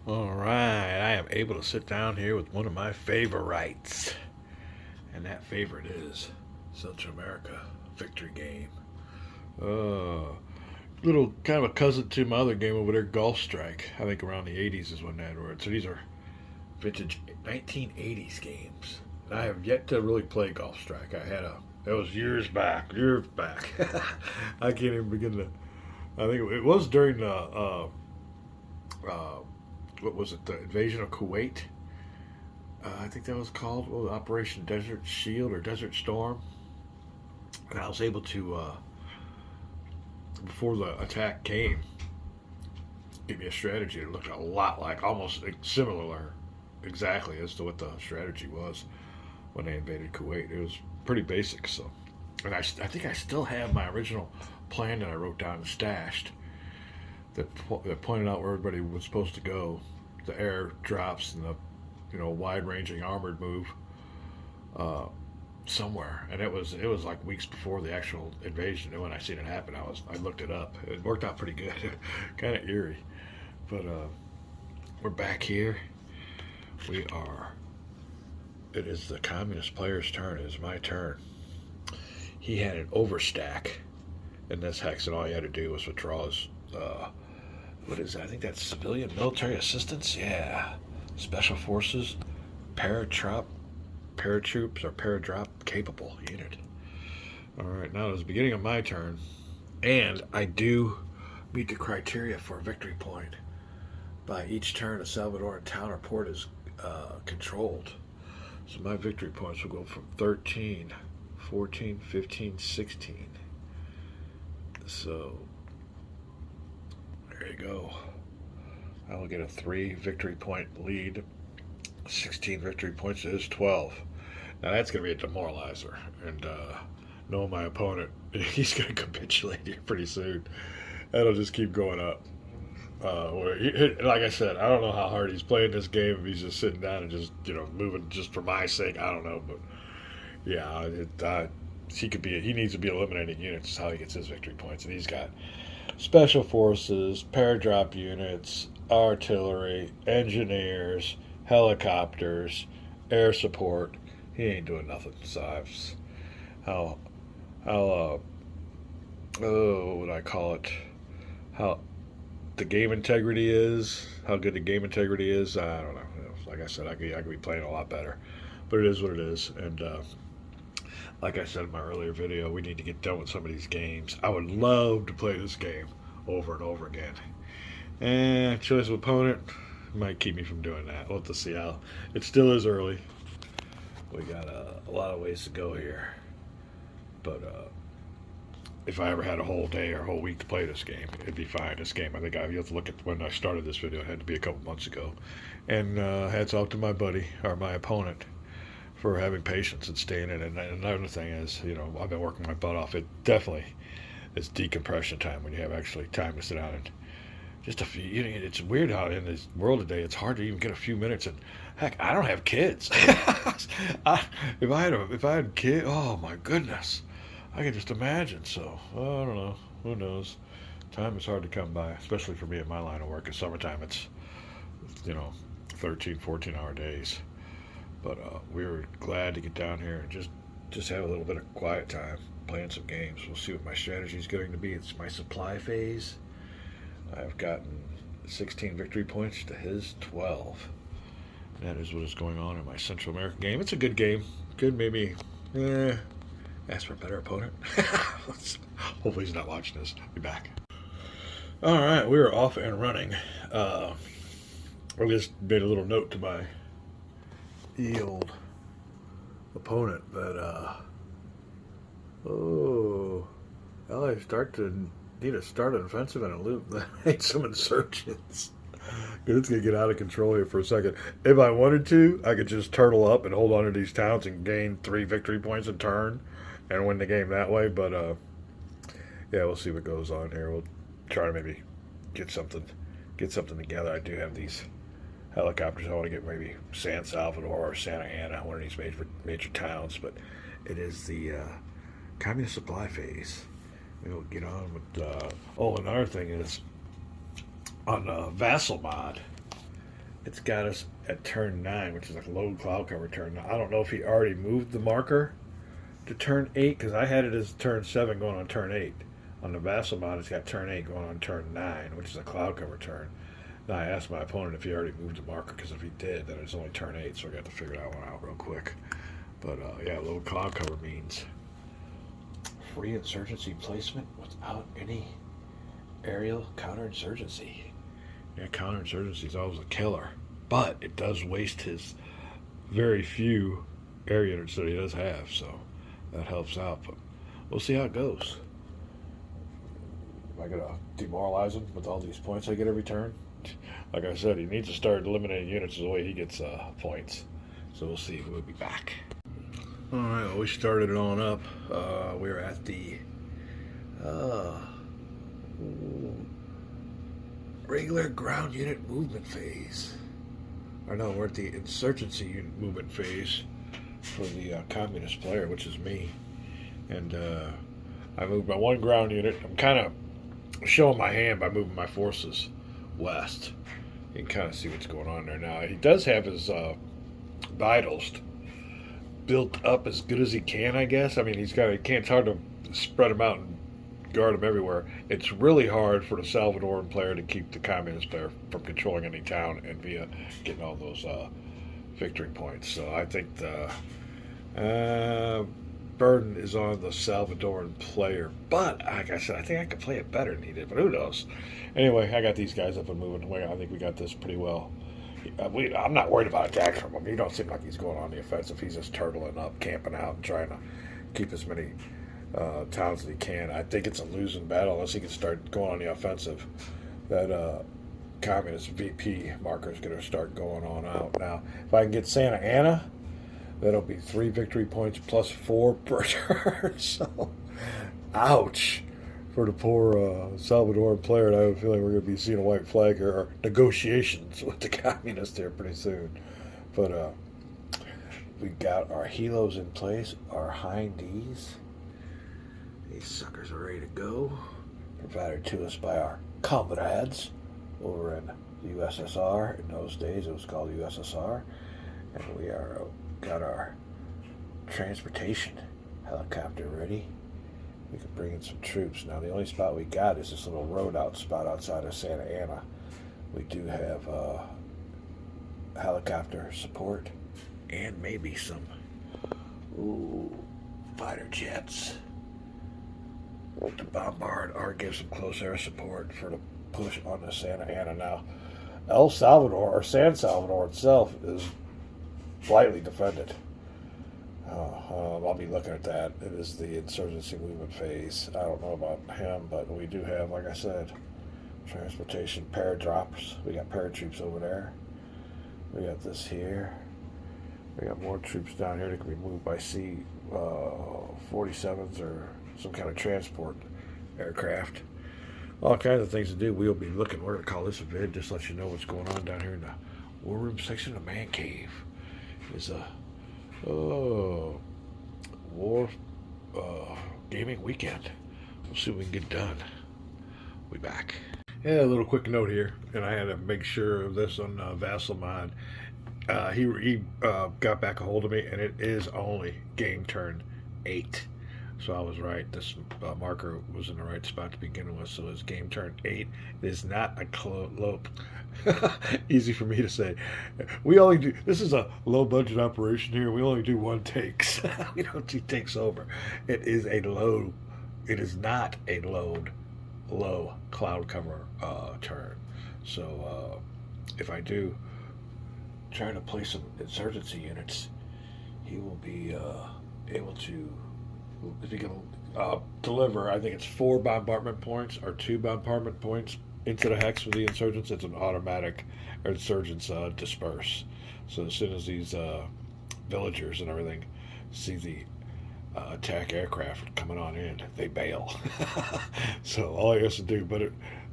All right, I am able to sit down here with one of my favorites, and that favorite is Central America Victory Game. Uh, Little kind of a cousin to my other game over there, Golf Strike. I think around the 80s is when that were. So these are vintage 1980s games. I have yet to really play Golf Strike. that was years back, years back. I can't even begin to. I think it was during the uh, what was it? The invasion of Kuwait. I think that was called Operation Desert Shield or Desert Storm. And I was able to, before the attack came, give me a strategy that looked a lot like, almost similar, exactly as to what the strategy was when they invaded Kuwait. It was pretty basic. So, and I think I still have my original plan that I wrote down and stashed that pointed out where everybody was supposed to go, the air drops and the wide ranging armored move somewhere. And it was like weeks before the actual invasion. And when I seen it happen, I looked it up. It worked out pretty good, kind of eerie. But we're back here. We are. It is the communist player's turn. It is my turn. He had an overstack in this hex, and all he had to do was withdraw his. What is that? I think that's civilian military assistance. Yeah, special forces, paratroops or paradrop capable unit. All right, now it's the beginning of my turn, and I do meet the criteria for a victory point. By each turn, a Salvadoran town or port is controlled. So my victory points will go from 13, 14, 15, 16. So there you go. I will get a 3 victory point lead. 16 victory points is 12. Now that's going to be a demoralizer. And knowing my opponent, he's going to capitulate here pretty soon. That'll just keep going up. Like I said, I don't know how hard he's playing this game. If he's just sitting down and just moving just for my sake, I don't know. But yeah, he needs to be eliminating units. Is how he gets his victory points, and he's got special forces, paradrop units, artillery, engineers, helicopters, air support. He ain't doing nothing. So what would I call it? How the game integrity is, how good the game integrity is, I don't know. Like I said, I could be playing a lot better, but it is what it is. And like I said in my earlier video, we need to get done with some of these games. I would love to play this game over and over again. And choice of opponent might keep me from doing that. We'll have to see how. It still is early. We got a lot of ways to go here. But if I ever had a whole day or a whole week to play this game, it'd be fine. This game, I think you have to look at when I started this video. It had to be a couple months ago. And hats off to my buddy, or my opponent, for having patience and staying in it. And another thing is, I've been working my butt off. It definitely is decompression time when you have actually time to sit down and just a few. It's weird how in this world today it's hard to even get a few minutes. And heck, I don't have kids. If I had kids, oh my goodness, I can just imagine. So I don't know. Who knows? Time is hard to come by, especially for me in my line of work. In summertime, it's 13, 14-hour days. But we were glad to get down here and just have a little bit of quiet time playing some games. We'll see what my strategy is going to be. It's my supply phase. I've gotten 16 victory points to his 12. That is what is going on in my Central American game. It's a good game. Good, maybe. Ask for a better opponent. Hopefully he's not watching this. I'll be back. All right, we are off and running. I just made a little note to my old opponent that I need to start an offensive and a loop. I need some insurgents. It's going to get out of control here for a second. If I wanted to, I could just turtle up and hold on to these towns and gain 3 victory points a turn and win the game that way. But yeah, we'll see what goes on here. We'll try to maybe get something together. I do have these helicopters. I want to get maybe San Salvador or Santa Ana, one of these major towns. But it is the communist supply phase. We'll get on with. Another thing is on Vassal mod. it's got us at turn 9, which is like a low cloud cover turn. Now, I don't know if he already moved the marker to turn 8, because I had it as turn 7 going on turn 8. On the Vassal mod, it's got turn 8 going on turn 9, which is a cloud cover turn. Now, I asked my opponent if he already moved the marker, because if he did, then it's only turn 8, so I got to figure that one out real quick. But yeah, low cloud cover means free insurgency placement without any aerial counterinsurgency. Yeah, counterinsurgency is always a killer, but it does waste his very few area units that he does have, so that helps out. But we'll see how it goes. Am I gonna demoralize him with all these points I get every turn? Like I said, he needs to start eliminating units the way he gets points. So we'll see. We'll be back. All right, well, we started it on up. We're at the regular ground unit movement phase. Or no, we're at the insurgency unit movement phase for the communist player, which is me. And I moved my one ground unit. I'm kind of showing my hand by moving my forces west. You can kind of see what's going on there now. He does have his vitals built up as good as he can, I guess. I mean, it's hard to spread them out and guard them everywhere. It's really hard for the Salvadoran player to keep the communist player from controlling any town and via getting all those victory points. So I think the burden is on the Salvadoran player. But like I said, I think I could play it better than he did. But who knows? Anyway, I got these guys up and moving away. I think we got this pretty well. I'm not worried about attacks from him. He don't seem like he's going on the offensive. He's just turtling up, camping out, and trying to keep as many towns as he can. I think it's a losing battle unless he can start going on the offensive. That communist VP marker is going to start going on out. Now, if I can get Santa Ana, that'll be 3 victory points plus 4 per turn. So, ouch for the poor Salvadoran player. And I have a feeling we're going to be seeing a white flag or negotiations with the communists there pretty soon. But we got our helos in place, our hindies. These suckers are ready to go. Provided to us by our comrades over in the USSR. In those days, it was called USSR. And we are got our transportation helicopter ready. We can bring in some troops. Now, the only spot we got is this little road out spot outside of Santa Ana. We do have helicopter support and maybe some fighter jets to bombard or give some close air support for the push on the Santa Ana. Now, El Salvador, or San Salvador itself, is lightly defended. I'll be looking at that. It is the insurgency movement phase. I don't know about him, but we do have, like I said, transportation paradrops. We got paratroops over there. We got this here. We got more troops down here that can be moved by C-47s or some kind of transport aircraft. All kinds of things to do. We'll be looking. We're going to call this a vid, just let you know what's going on down here in the war room section of Man Cave. Is a war gaming weekend. We'll see what we can get done. We'll be back. Yeah, a little quick note here, and I had to make sure of this on Vassal Mod. He got back a hold of me, and it is only game turn 8. So I was right. This marker was in the right spot to begin with. So it's game turn 8. It is not a low. Easy for me to say. We only do. This is a low budget operation here. We only do 1 takes. We don't do takes over. It is a low. It is not a low cloud cover turn. So if I do try to play some insurgency units, he will be able to. If he can deliver, I think it's 4 bombardment points or 2 bombardment points into the hex with the insurgents, it's an automatic insurgents disperse. So as soon as these villagers and everything see the attack aircraft coming on in, they bail. So all he has to do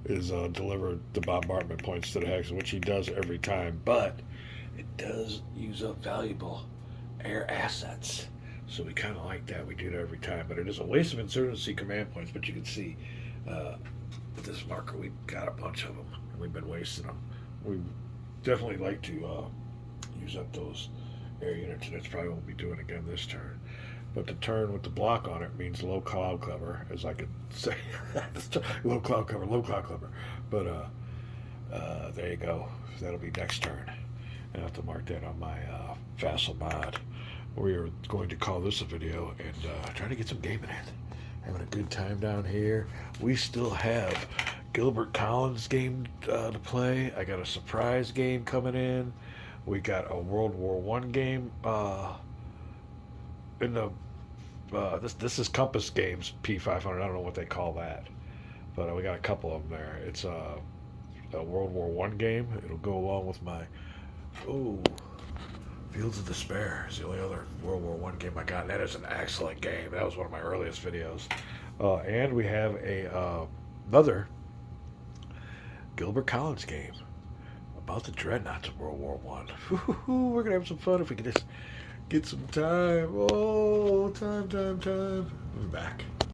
is deliver the bombardment points to the hex, which he does every time, but it does use up valuable air assets. So we kind of like that. We do that every time. But it is a waste of insurgency command points. But you can see with this marker, we've got a bunch of them. And we've been wasting them. definitely like to use up those air units, and it's probably won't be doing again this turn. But the turn with the block on it means low cloud cover, as I could say. Low cloud cover, low cloud cover. But there you go. That'll be next turn. And I have to mark that on my Vassal mod. We are going to call this a video and try to get some gaming in. Having a good time down here. We still have Gilbert Collins game to play. I got a surprise game coming in. We got a World War One game in the this is Compass Games P500. I don't know what they call that, but we got a couple of them there. It's a World War One game. It'll go along with my Fields of Despair is the only other World War One game I got. And that is an excellent game. That was one of my earliest videos. And we have another Gilbert Collins game about the dreadnoughts of World War One. We're gonna have some fun if we can just get some time. Oh, time. We're back.